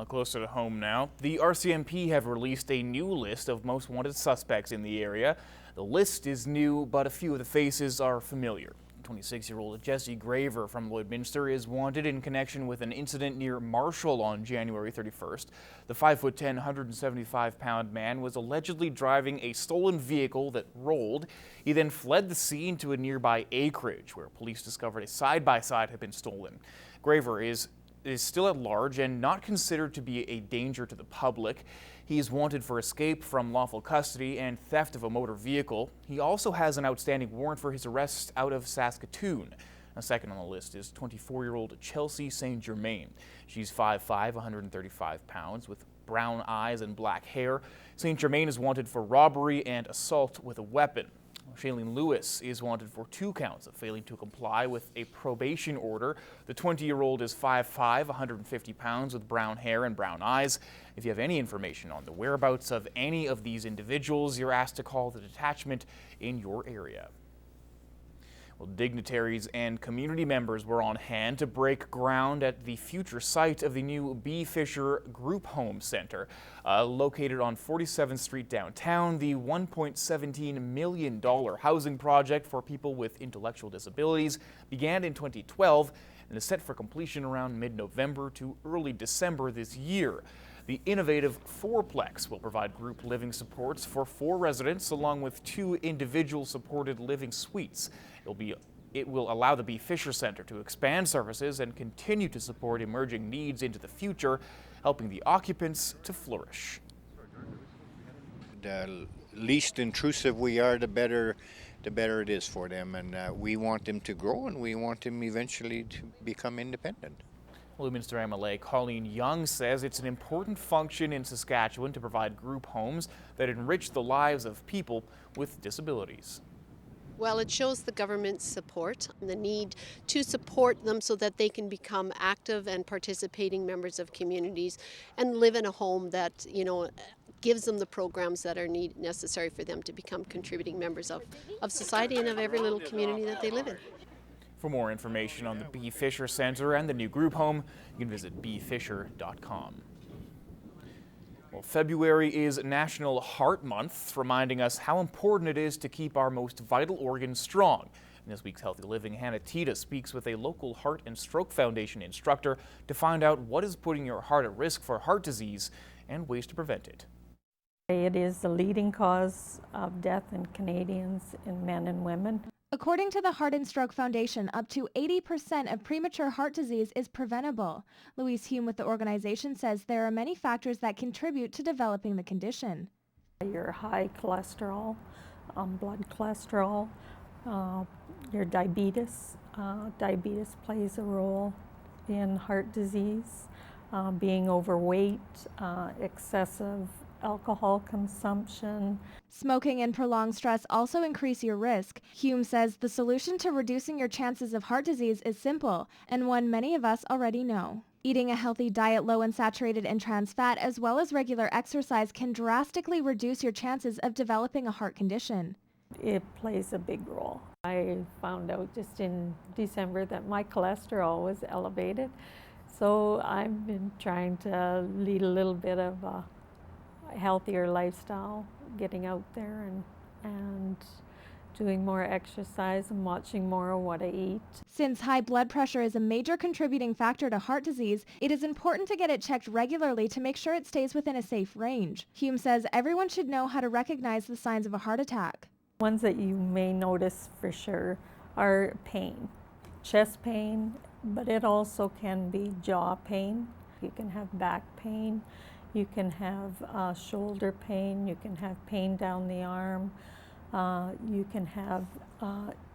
Closer to home now, the RCMP have released a new list of most wanted suspects in the area. The list is new, but a few of the faces are familiar. 26-year-old Jesse Graver from Lloydminster is wanted in connection with an incident near Marshall on January 31st. The 5'10", 175-pound man was allegedly driving a stolen vehicle that rolled. He then fled the scene to a nearby acreage where police discovered a side-by-side had been stolen. Graver is still at large and not considered to be a danger to the public. He is wanted for escape from lawful custody and theft of a motor vehicle. He also has an outstanding warrant for his arrest out of Saskatoon. A second on the list is 24-year-old Chelsea St. Germain. She's 5'5", 135 pounds, with brown eyes and black hair. St. Germain is wanted for robbery and assault with a weapon. Shailene Lewis is wanted for 2 counts of failing to comply with a probation order. The 20-year-old is 5'5", 150 pounds with brown hair and brown eyes. If you have any information on the whereabouts of any of these individuals, you're asked to call the detachment in your area. Well, dignitaries and community members were on hand to break ground at the future site of the new B. Fisher Group Home Center. Located on 47th Street downtown, the $1.17 million housing project for people with intellectual disabilities began in 2012 and is set for completion around mid-November to early December this year. The innovative fourplex will provide group living supports for 4 residents along with 2 individual supported living suites. It will allow the B. Fisher Center to expand services and continue to support emerging needs into the future, helping the occupants to flourish. The least intrusive we are, the better it is for them, and we want them to grow and we want them eventually to become independent. Lloydminster MLA Colleen Young says it's an important function in Saskatchewan to provide group homes that enrich the lives of people with disabilities. Well, it shows the government's support and the need to support them so that they can become active and participating members of communities and live in a home that, gives them the programs that are necessary for them to become contributing members of society and of every little community that they live in. For more information on the B. Fisher Center and the new group home, you can visit bfisher.com. Well, February is National Heart Month, reminding us how important it is to keep our most vital organs strong. In this week's Healthy Living, Hannah Tita speaks with a local Heart and Stroke Foundation instructor to find out what is putting your heart at risk for heart disease and ways to prevent it. It is the leading cause of death in Canadians, in men and women. According to the Heart and Stroke Foundation, up to 80% of premature heart disease is preventable. Louise Hume with the organization says there are many factors that contribute to developing the condition. Your high cholesterol, blood cholesterol, your diabetes. Diabetes plays a role in heart disease. Being overweight, excessive alcohol consumption. Smoking and prolonged stress also increase your risk. Hume says the solution to reducing your chances of heart disease is simple, and one many of us already know. Eating a healthy diet low in saturated and trans fat as well as regular exercise can drastically reduce your chances of developing a heart condition. It plays a big role. I found out just in December that my cholesterol was elevated, so I've been trying to lead a little bit of a healthier lifestyle, getting out there and doing more exercise and watching more of what I eat. Since high blood pressure is a major contributing factor to heart disease, it is important to get it checked regularly to make sure it stays within a safe range. Hume says everyone should know how to recognize the signs of a heart attack. Ones that you may notice for sure are pain, chest pain, but it also can be jaw pain. You can have back pain. You can have shoulder pain, you can have pain down the arm, you can have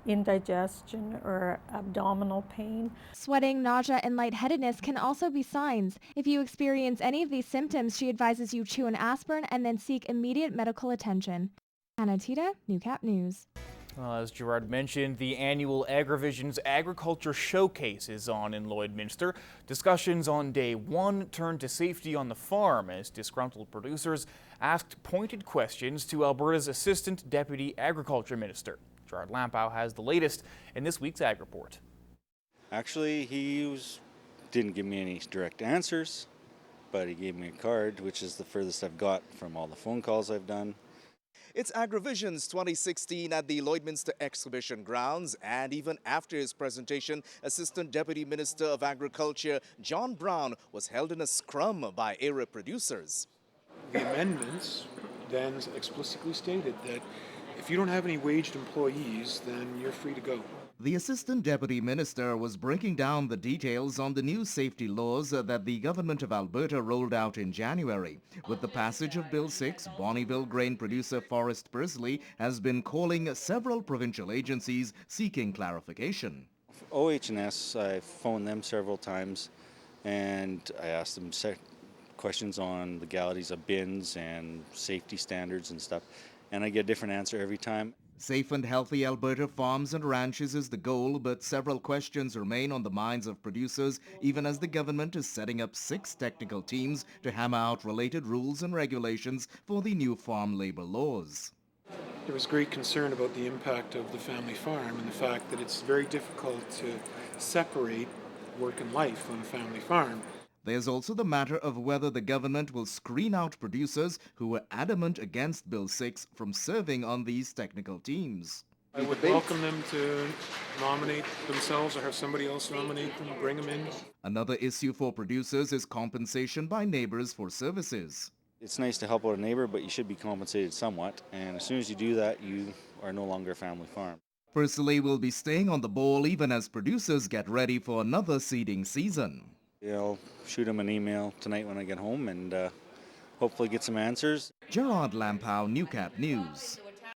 indigestion or abdominal pain. Sweating, nausea, and lightheadedness can also be signs. If you experience any of these symptoms, she advises you chew an aspirin and then seek immediate medical attention. Hannah Tita, Newcap News. Well, as Gerard mentioned, the annual Agrivisions Agriculture Showcase is on in Lloydminster. Discussions on day 1 turned to safety on the farm as disgruntled producers asked pointed questions to Alberta's Assistant Deputy Agriculture Minister. Gerard Lampow has the latest in this week's Ag Report. Actually, he didn't give me any direct answers. but he gave me a card, which is the furthest I've got from all the phone calls I've done. It's Agrivisions 2016 at the Lloydminster Exhibition Grounds, and even after his presentation, Assistant Deputy Minister of Agriculture John Brown was held in a scrum by area producers. The amendments then explicitly stated that if you don't have any waged employees, then you're free to go. The Assistant Deputy Minister was breaking down the details on the new safety laws that the Government of Alberta rolled out in January. With the passage of Bill 6, Bonnyville grain producer Forrest Persley has been calling several provincial agencies seeking clarification. OH&S, I phoned them several times and I asked them questions on legalities of bins and safety standards and stuff, and I get a different answer every time. Safe and healthy Alberta farms and ranches is the goal, but several questions remain on the minds of producers, even as the government is setting up 6 technical teams to hammer out related rules and regulations for the new farm labor laws. There was great concern about the impact of the family farm and the fact that it's very difficult to separate work and life on a family farm. There's also the matter of whether the government will screen out producers who were adamant against Bill 6 from serving on these technical teams. I would welcome them to nominate themselves or have somebody else nominate them, bring them in. Another issue for producers is compensation by neighbors for services. It's nice to help out a neighbor, but you should be compensated somewhat, and as soon as you do that, you are no longer a family farm. Persley will be staying on the ball even as producers get ready for another seeding season. I'll shoot him an email tonight when I get home and hopefully get some answers. Gerard Lampow, Newcap News.